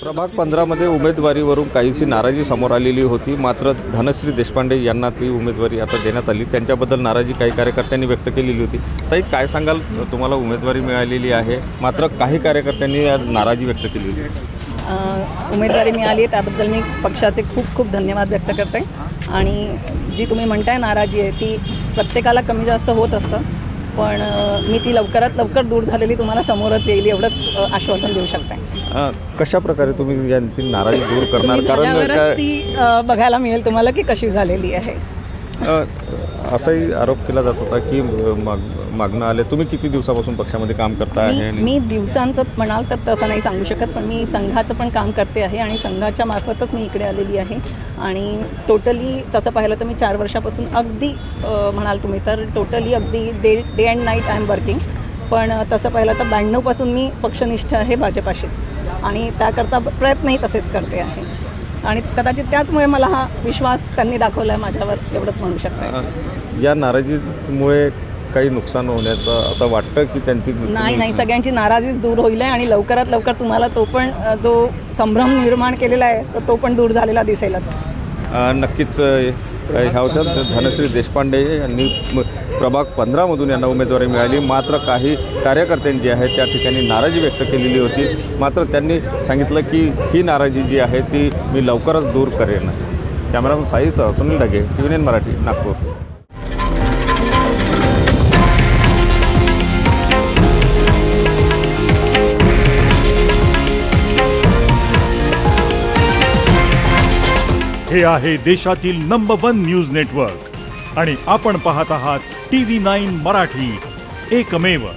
प्रभाग 15 मध्ये उमेदवारीवरून काहीशी नाराजी समोर आलेली होती, मात्र धनश्री देशपांडे यांना ती उमेदवारी आता देण्यात आली। त्यांच्याबद्दल नाराजी काही कार्यकर्त्यांनी व्यक्त केलेली होती। ताई, काय सांगाल, तुम्हाला उमेदवारी मिळालेली आहे, मात्र काही कार्यकर्त्यांनी नाराजी व्यक्त केली होती। उमेदवारी मिळाली त्याबद्दल मी पक्षाचे खूप खूप धन्यवाद व्यक्त करते। आणि जी तुम्ही म्हणताय नाराजी आहे ती प्रत्येकाला कमी जास्त होत असतं, पण मी ती लवकरात लवकर दूर झालेली तुम्हाला समोरच येईल एवढंच आश्वासन देऊ शकते। कशा प्रकारे तुम्ही यांची नाराजी दूर करणार, कारण ती बघायला मिळेल तुम्हाला की कशी झालेली आहे। असाही आरोप केला जात होता की मागणं आले। तुम्ही किती दिवसापासून पक्षामध्ये काम करता आहे? मी दिवसांचं म्हणाल तर तसं नाही सांगू शकत, पण मी संघाचं पण काम करते आहे आणि संघाच्या मार्फतच मी इकडे आलेली आहे। आणि टोटली तसं पाहिलं तर मी 4 वर्षापासून अगदी म्हणाल तुम्ही तर टोटली अगदी day and night I am working. पण तसं पाहिलं तर 92पासून मी पक्षनिष्ठ आहे भाजपाशीच, आणि त्याकरता प्रयत्नही तसेच करते आहे। आणि कदाचित त्याचमुळे मला हा विश्वास त्यांनी दाखवला आहे माझ्यावर, एवढंच म्हणू शकते। या नाराजीमुळे काही नुकसान होण्याचं असं वाटतं की त्यांची? नाही, सगळ्यांची नाराजीच दूर होईल आहे आणि लवकरात लवकर तुम्हाला तो पण जो संभ्रम निर्माण केलेला आहे तो पण दूर झालेला दिसेलच। नक्कीच। ह्या होत्या धनश्री देशपांडे यांनी प्रभाग 15मधून यांना उमेदवारी मिळाली, मात्र काही कार्यकर्त्यांनी जी आहे त्या ठिकाणी नाराजी व्यक्त केलेली होती। मात्र त्यांनी सांगितलं की ही नाराजी जी आहे ती मी लवकरच दूर करेन। कॅमेरामन साईसह सुनील ढगे, TVN मराठी, नागपूर। हे आहे देशातील नंबर 1 न्यूज नेटवर्क आणि आपण पाहत आहात TV9 मराठी, एकमेव।